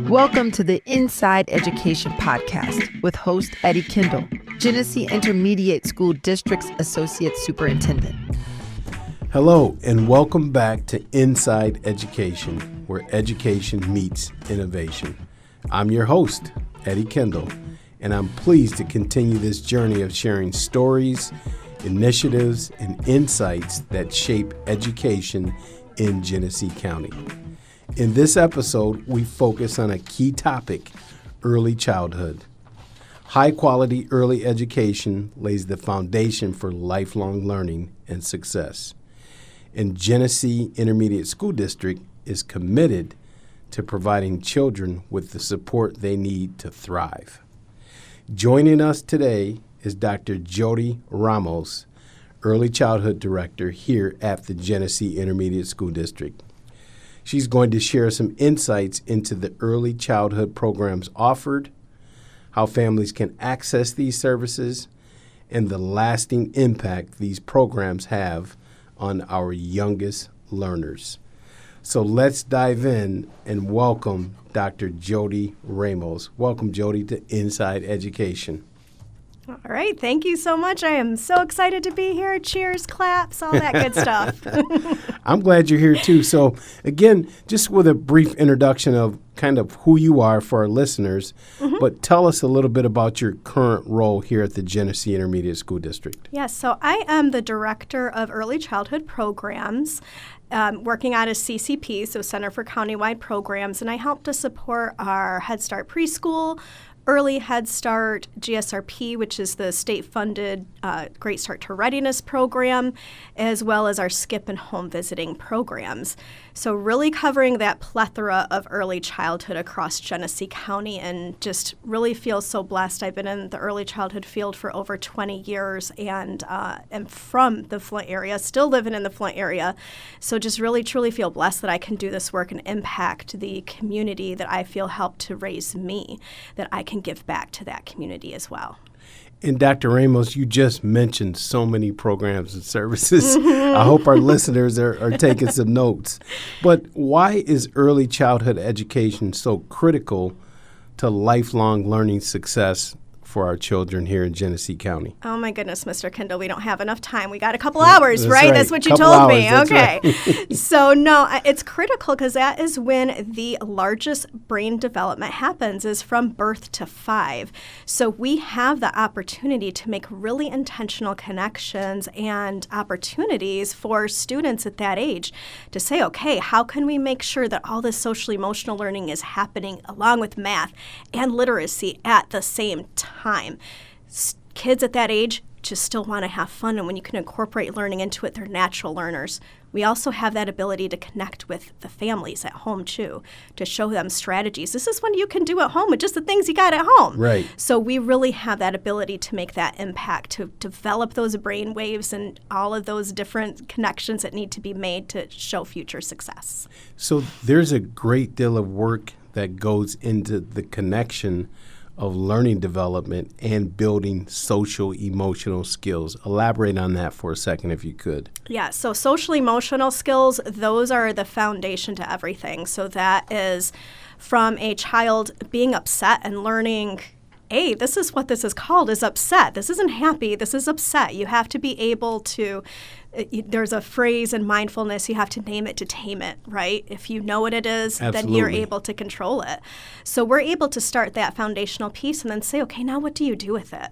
Welcome to the Inside Education Podcast with host Eddie Kindle, Genesee Intermediate School District's Associate Superintendent. Hello, and welcome back to Inside Education, where education meets innovation. I'm your host, Eddie Kindle, and I'm pleased to continue this journey of sharing stories, initiatives, and insights that shape education in Genesee County. In this episode, we focus on a key topic, early childhood. High-quality early education lays the foundation for lifelong learning and success. And Genesee Intermediate School District is committed to providing children with the support they need to thrive. Joining us today is Dr. Jodi Ramos, Early Childhood Director here at the Genesee Intermediate School District. She's going to share some insights into the early childhood programs offered, how families can access these services, and the lasting impact these programs have on our youngest learners. So let's dive in and welcome Dr. Jodi Ramos. Welcome, Jodi, to Inside Education. All right. Thank you so much. I am so excited to be here. Cheers, claps, all that good stuff. I'm glad you're here, too. So, again, just with a brief introduction of kind of who you are for our listeners, but tell us a little bit about your current role here at the Genesee Intermediate School District. Yes. So I am the Director of Early Childhood Programs, working out of CCP, so Center for Countywide Programs, and I help to support our Head Start preschool, Early Head Start, GSRP, which is the state-funded Great Start to Readiness program, as well as our skip and home visiting programs. So really covering that plethora of early childhood across Genesee County, and just really feel so blessed. I've been in the early childhood field for over 20 years and am from the Flint area, still living in the Flint area. So just really, truly feel blessed that I can do this work and impact the community that I feel helped to raise me, that I can give back to that community as well. And Dr. Ramos, you just mentioned so many programs and services. I hope our listeners are taking some notes. But why is early childhood education so critical to lifelong learning success for our children here in Genesee County? Oh my goodness, Mr. Kindle, we don't have enough time. We got a couple hours, right? That's what you couple told hours, me. Okay. Right. So no, it's critical because that is when the largest brain development happens, is from birth to 5. So we have the opportunity to make really intentional connections and opportunities for students at that age to say, okay, how can we make sure that all this social emotional learning is happening along with math and literacy at the same time? Kids at that age just still want to have fun, and when you can incorporate learning into it, they're natural learners. We also have that ability to connect with the families at home, too, to show them strategies. This is what you can do at home with just the things you got at home. Right. So we really have that ability to make that impact, to develop those brain waves and all of those different connections that need to be made to show future success. So there's a great deal of work that goes into the connection of learning development and building social emotional skills. Elaborate on that for a second, if you could. Yeah, so social emotional skills, those are the foundation to everything. So that is from a child being upset and learning, hey, this is what this is called, is upset. This isn't happy, this is upset. You have to be able to, there's a phrase in mindfulness, you have to name it to tame it, right? If you know what it is, Absolutely. Then you're able to control it. So we're able to start that foundational piece and then say, okay, now what do you do with it?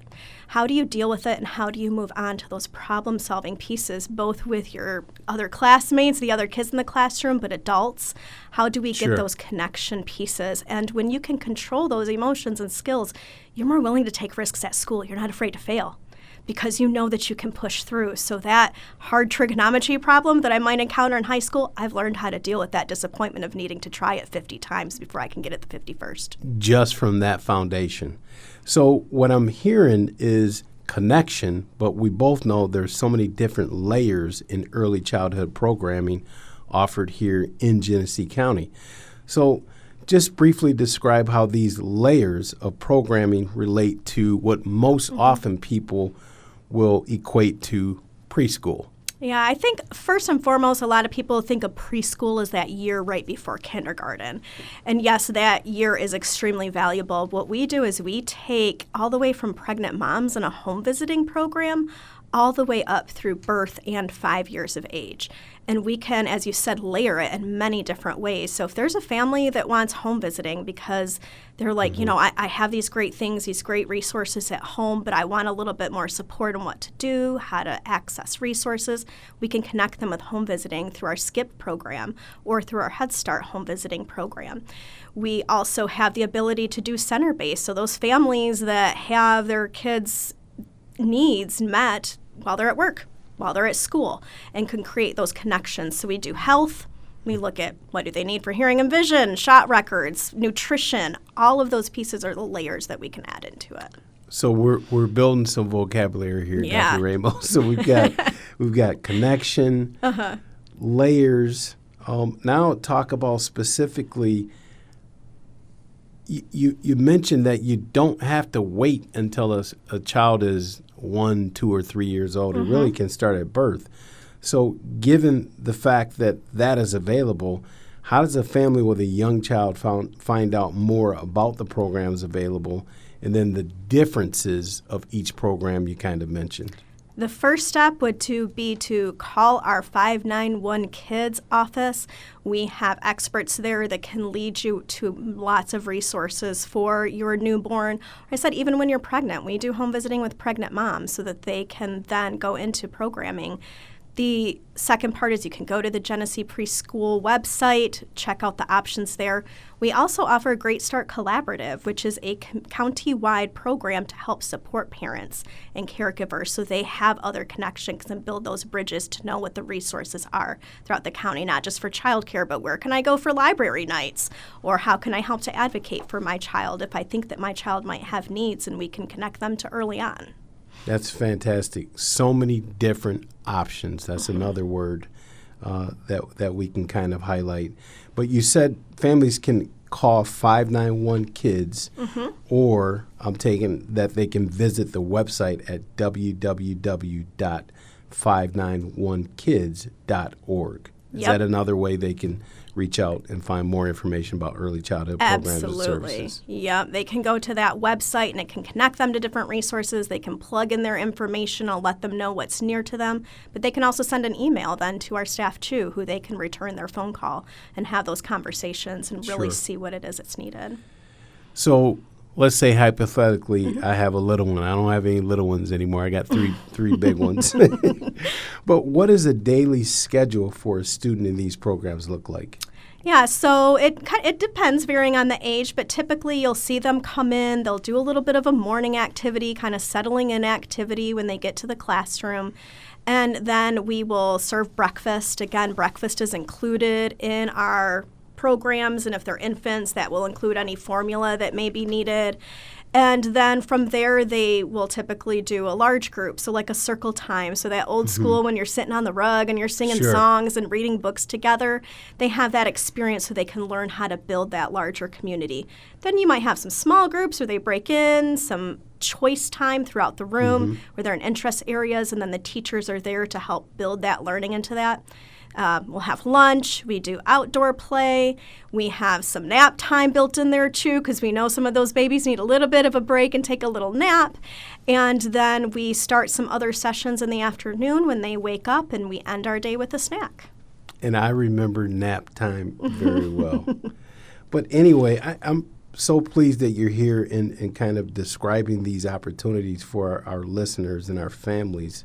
How do you deal with it, and how do you move on to those problem-solving pieces, both with your other classmates, the other kids in the classroom, but adults? How do we get those connection pieces? And when you can control those emotions and skills, you're more willing to take risks at school. You're not afraid to fail, because you know that you can push through. So that hard trigonometry problem that I might encounter in high school, I've learned how to deal with that disappointment of needing to try it 50 times before I can get it the 51st. Just from that foundation. So what I'm hearing is connection, but we both know there's so many different layers in early childhood programming offered here in Genesee County. So just briefly describe how these layers of programming relate to what most often people will equate to preschool. Yeah, I think first and foremost, a lot of people think of preschool as that year right before kindergarten. And yes, that year is extremely valuable. What we do is we take all the way from pregnant moms in a home visiting program all the way up through birth and 5 years of age. And we can, as you said, layer it in many different ways. So if there's a family that wants home visiting because they're like, I have these great things, these great resources at home, but I want a little bit more support on what to do, how to access resources, we can connect them with home visiting through our SKIP program or through our Head Start home visiting program. We also have the ability to do center-based. So those families that have their kids' needs met while they're at work, while they're at school, and can create those connections. So we do health. We look at what do they need for hearing and vision, shot records, nutrition. All of those pieces are the layers that we can add into it. So we're building some vocabulary here, Yeah. Dr. Ramos. So we've got connection, layers. Now talk about specifically. You mentioned that you don't have to wait until a child is 1, 2, or 3 years old. It really can start at birth. So given the fact that that is available, how does a family with a young child find out more about the programs available and then the differences of each program you kind of mentioned? The first step would be to call our 591 Kids office. We have experts there that can lead you to lots of resources for your newborn. I said even when you're pregnant, we do home visiting with pregnant moms so that they can then go into programming. The second part is you can go to the Genesee Preschool website, check out the options there. We also offer a Great Start Collaborative, which is a county-wide program to help support parents and caregivers so they have other connections and build those bridges to know what the resources are throughout the county, not just for childcare, but where can I go for library nights? Or how can I help to advocate for my child if I think that my child might have needs, and we can connect them to early on. That's fantastic. So many different options. That's another word that we can kind of highlight. But you said families can call 591 Kids, or I'm taking that they can visit the website at www.591kids.org. Is that another way they can reach out and find more information about early childhood programs and services? Yep. They can go to that website and it can connect them to different resources. They can plug in their information. I'll let them know what's near to them. But they can also send an email then to our staff too, who they can return their phone call and have those conversations and really see what it is that's needed. So let's say hypothetically I have a little one. I don't have any little ones anymore. I got three big ones. But what does a daily schedule for a student in these programs look like? Yeah, so it depends varying on the age, but typically you'll see them come in, they'll do a little bit of a morning activity, kind of settling in activity when they get to the classroom. And then we will serve breakfast. Again, breakfast is included in our programs, and if they're infants, that will include any formula that may be needed. And then from there, they will typically do a large group, so like a circle time. So that old school when you're sitting on the rug and you're singing songs and reading books together, they have that experience so they can learn how to build that larger community. Then you might have some small groups where they break in, some choice time throughout the room where they're in interest areas, and then the teachers are there to help build that learning into that. We'll have lunch. We do outdoor play. We have some nap time built in there, too, because we know some of those babies need a little bit of a break and take a little nap. And then we start some other sessions in the afternoon when they wake up, and we end our day with a snack. And I remember nap time very well. But anyway, I'm so pleased that you're here and kind of describing these opportunities for our listeners and our families.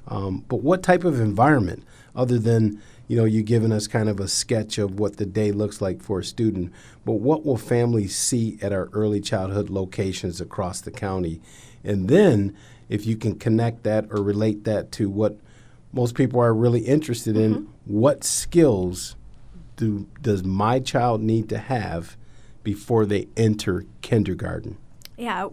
But what type of environment, other than, you giving us kind of a sketch of what the day looks like for a student, but what will families see at our early childhood locations across the county? And then if you can connect that or relate that to what most people are really interested in, what skills does my child need to have before they enter kindergarten? Yeah.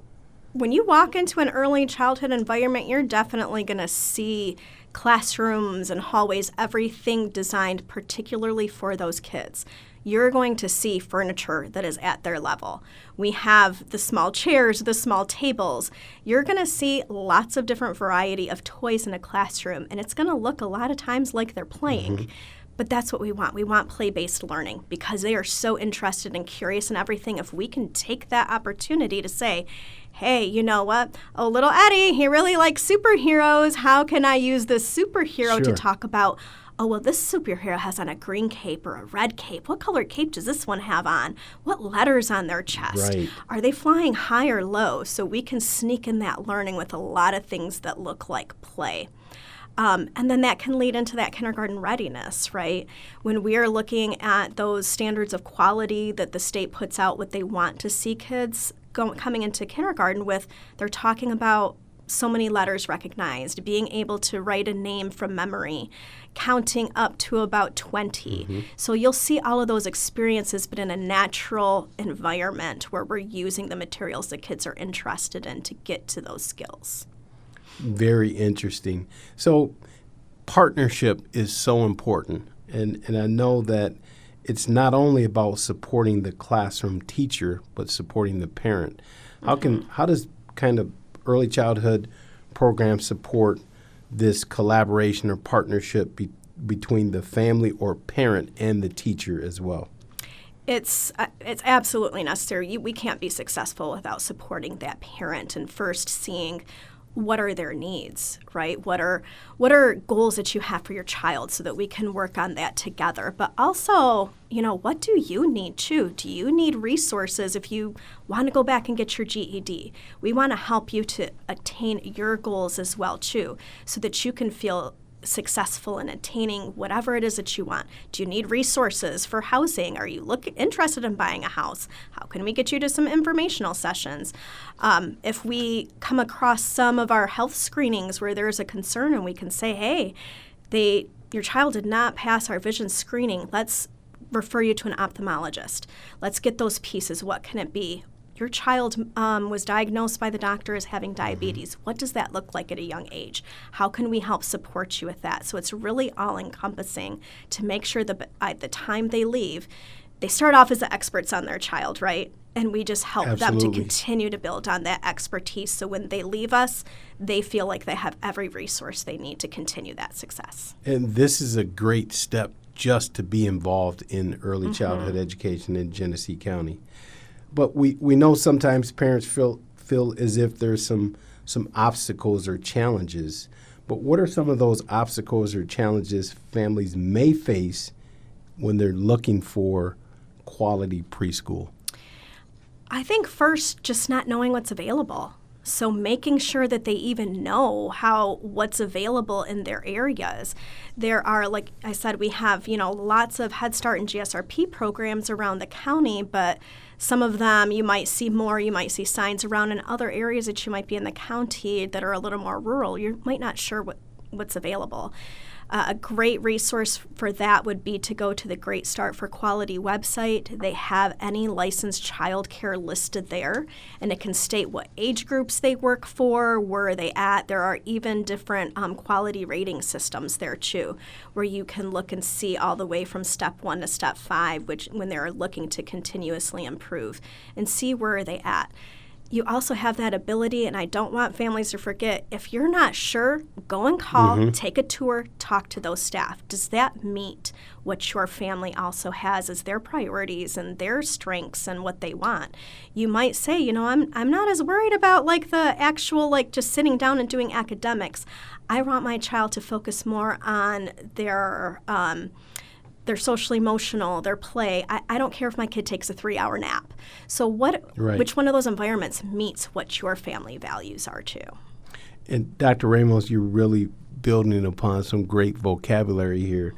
When you walk into an early childhood environment, you're definitely going to see classrooms and hallways, everything designed particularly for those kids. you're going to see furniture that is at their level. We have the small chairs, the small tables. You're going to see lots of different variety of toys in a classroom, and it's going to look a lot of times like they're playing. But that's what we want. We want play-based learning because they are so interested and curious in everything. If we can take that opportunity to say, hey, you know what? Oh, little Eddie, he really likes superheroes. How can I use this superhero to talk about, oh, well, this superhero has on a green cape or a red cape. What color cape does this one have on? What letters on their chest? Right. Are they flying high or low? So we can sneak in that learning with a lot of things that look like play. And then that can lead into that kindergarten readiness, right? When we are looking at those standards of quality that the state puts out, what they want to see kids coming into kindergarten with, they're talking about so many letters recognized, being able to write a name from memory, counting up to about 20. So you'll see all of those experiences, but in a natural environment where we're using the materials that kids are interested in to get to those skills. Very interesting. So partnership is so important. And I know that it's not only about supporting the classroom teacher, but supporting the parent. How does kind of early childhood program support this collaboration or partnership between the family or parent and the teacher as well? It's absolutely necessary. We can't be successful without supporting that parent and first seeing what are their needs, right? What are goals that you have for your child so that we can work on that together? But also, what do you need too? Do you need resources if you want to go back and get your GED? We want to help you to attain your goals as well too, so that you can feel successful in attaining whatever it is that you want. Do you need resources for housing? Are you interested in buying a house? How can we get you to some informational sessions? If we come across some of our health screenings where there's a concern and we can say, hey, your child did not pass our vision screening, let's refer you to an ophthalmologist. Let's get those pieces. What can it be? Your child was diagnosed by the doctor as having diabetes. What does that look like at a young age? How can we help support you with that? So it's really all-encompassing to make sure that at the time they leave, they start off as the experts on their child, right? And we just help them to continue to build on that expertise so when they leave us, they feel like they have every resource they need to continue that success. And this is a great step just to be involved in early childhood education in Genesee County. But we know sometimes parents feel as if there's some obstacles or challenges. But what are some of those obstacles or challenges families may face when they're looking for quality preschool? I think first, just not knowing what's available. So making sure that they even know what's available in their areas. There are, like I said, we have, lots of Head Start and GSRP programs around the county, but some of them you might see see signs around in other areas that you might be in the county that are a little more rural. You might not sure what's available. A great resource for that would be to go to the Great Start for Quality website. They have any licensed childcare listed there, and it can state what age groups they work for, where are they at. There are even different quality rating systems there too, where you can look and see all the way from step 1 to step 5, which when they're looking to continuously improve, and see where are they at. You also have that ability, and I don't want families to forget, if you're not sure, go and call, take a tour, talk to those staff. Does that meet what your family also has as their priorities and their strengths and what they want? You might say, I'm not as worried about like the actual just sitting down and doing academics. I want my child to focus more on their social emotional, their play. I don't care if my kid takes a 3-hour nap. So which one of those environments meets what your family values are too? And Dr. Ramos, you're really building upon some great vocabulary here.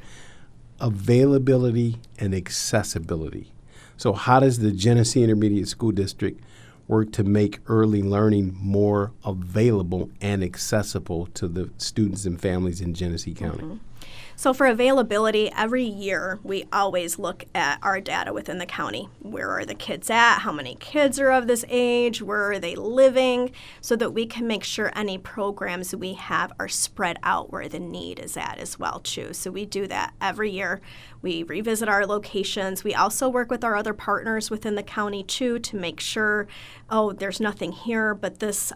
Availability and accessibility. So how does the Genesee Intermediate School District work to make early learning more available and accessible to the students and families in Genesee County? So for availability, every year we always look at our data within the county. Where are the kids at? How many kids are of this age? Where are they living? So that we can make sure any programs we have are spread out where the need is at as well, too. So we do that every year. We revisit our locations. We also work with our other partners within the county, too, to make sure, there's nothing here, but this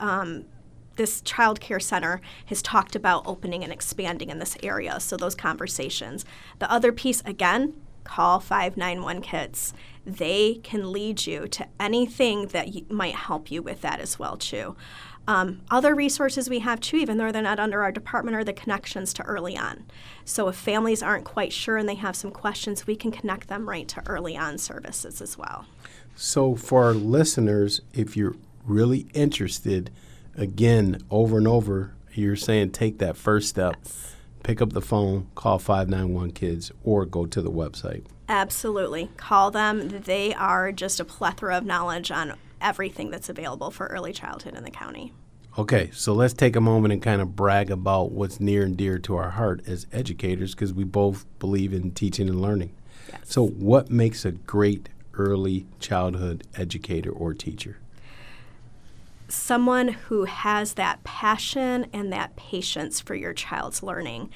child care center has talked about opening and expanding in this area, so those conversations. The other piece, again, call 591 Kids. They can lead you to anything that might help you with that as well, too. Other resources we have, too, even though they're not under our department, are the connections to early on. So if families aren't quite sure and they have some questions, we can connect them right to early on services as well. So for our listeners, if you're really interested, again, over and over, you're saying take that first step, Yes. Pick up the phone, call 591 Kids, or go to the website. Absolutely. Call them. They are just a plethora of knowledge on everything that's available for early childhood in the county. Okay, so let's take a moment and kind of brag about what's near and dear to our heart as educators, because we both believe in teaching and learning. Yes. So what makes a great early childhood educator or teacher? Someone who has that passion and that patience for your child's learning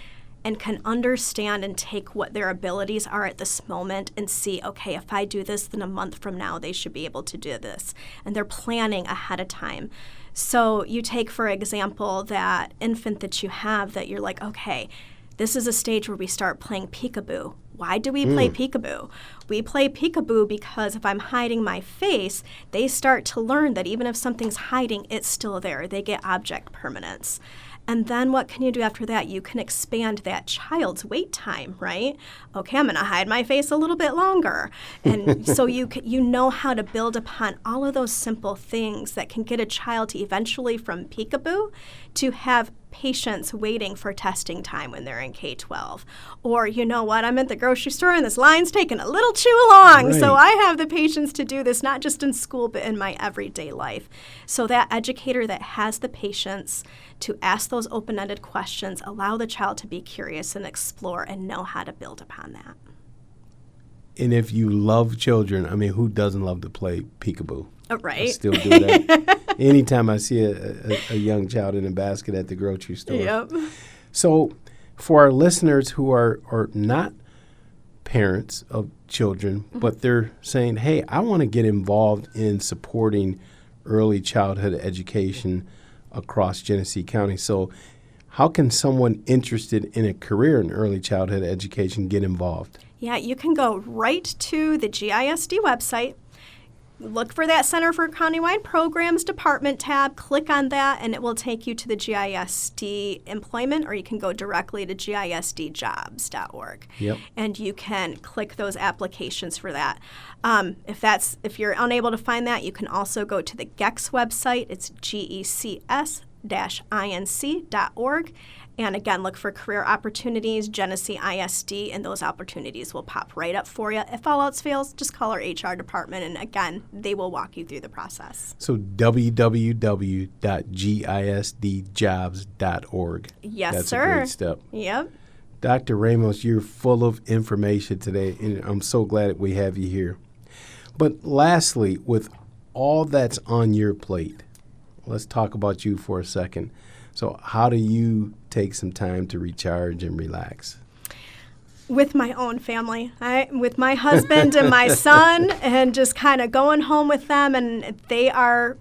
and can understand and take what their abilities are at this moment and see, okay, if I do this, then a month from now they should be able to do this. And they're planning ahead of time. So you take, for example, that infant that you have that you're like, okay, this is a stage where we start playing peekaboo. Why do we play peekaboo? We play peekaboo because if I'm hiding my face, they start to learn that even if something's hiding, it's still there. They get object permanence. And then what can you do after that? You can expand that child's wait time, right? Okay, I'm going to hide my face a little bit longer. And so you know how to build upon all of those simple things that can get a child to eventually from peekaboo to have patients waiting for testing time when they're in K-12. Or, you know what, I'm at the grocery store and this line's taking a little too long. Right. So I have the patience to do this, not just in school, but in my everyday life. So that educator that has the patience to ask those open-ended questions, allow the child to be curious and explore and know how to build upon that. And if you love children, I mean, who doesn't love to play peekaboo? Right. I still do that. Anytime I see a young child in a basket at the grocery store. Yep. So for our listeners who are not parents of children, but they're saying, hey, I want to get involved in supporting early childhood education across Genesee County. So how can someone interested in a career in early childhood education get involved? Yeah, you can go right to the GISD website. Look for that Center for Countywide Programs Department tab, click on that, and it will take you to the GISD employment, or you can go directly to gisdjobs.org. Yep. And you can click those applications for that. If you're unable to find that, you can also go to the GECS website. It's gecs-inc.org. And again, look for career opportunities, Genesee ISD, and those opportunities will pop right up for you. If all else fails, just call our HR department, and again, they will walk you through the process. So www.gisdjobs.org. Yes, That's sir. a great step. Yep. Dr. Ramos, you're full of information today, and I'm so glad that we have you here. But lastly, with all that's on your plate, let's talk about you for a second. So how do you take some time to recharge and relax? With my own family, with my husband and my son, and just kind of going home with them. And they are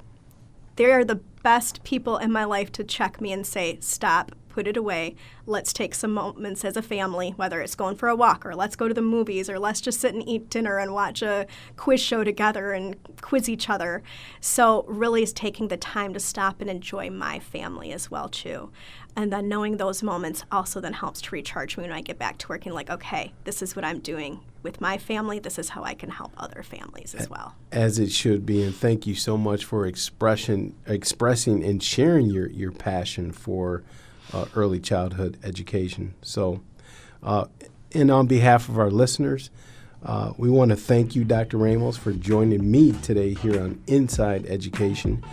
the best people in my life to check me and say, stop, put it away. Let's take some moments as a family, whether it's going for a walk or let's go to the movies or let's just sit and eat dinner and watch a quiz show together and quiz each other. So really is taking the time to stop and enjoy my family as well, too. And then knowing those moments also then helps to recharge me when I get back to working, like, okay, this is what I'm doing with my family. This is how I can help other families as well. As it should be. And thank you so much for expressing and sharing your passion for early childhood education. So, and on behalf of our listeners, we want to thank you, Dr. Ramos, for joining me today here on Inside Education.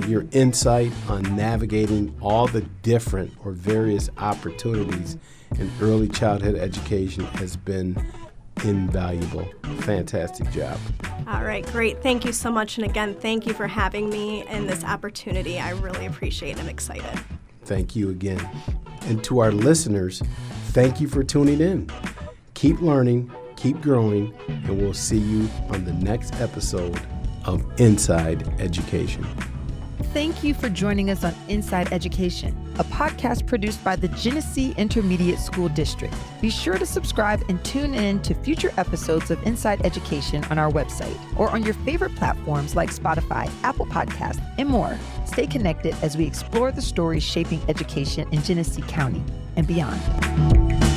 Your insight on navigating all the different or various opportunities in early childhood education has been invaluable. Fantastic job. All right, great. Thank you so much. And again, thank you for having me in this opportunity. I really appreciate it. I'm excited. Thank you again. And to our listeners, thank you for tuning in. Keep learning, keep growing, and we'll see you on the next episode of Inside Education. Thank you for joining us on Inside Education, a podcast produced by the Genesee Intermediate School District. Be sure to subscribe and tune in to future episodes of Inside Education on our website or on your favorite platforms like Spotify, Apple Podcasts, and more. Stay connected as we explore the stories shaping education in Genesee County and beyond.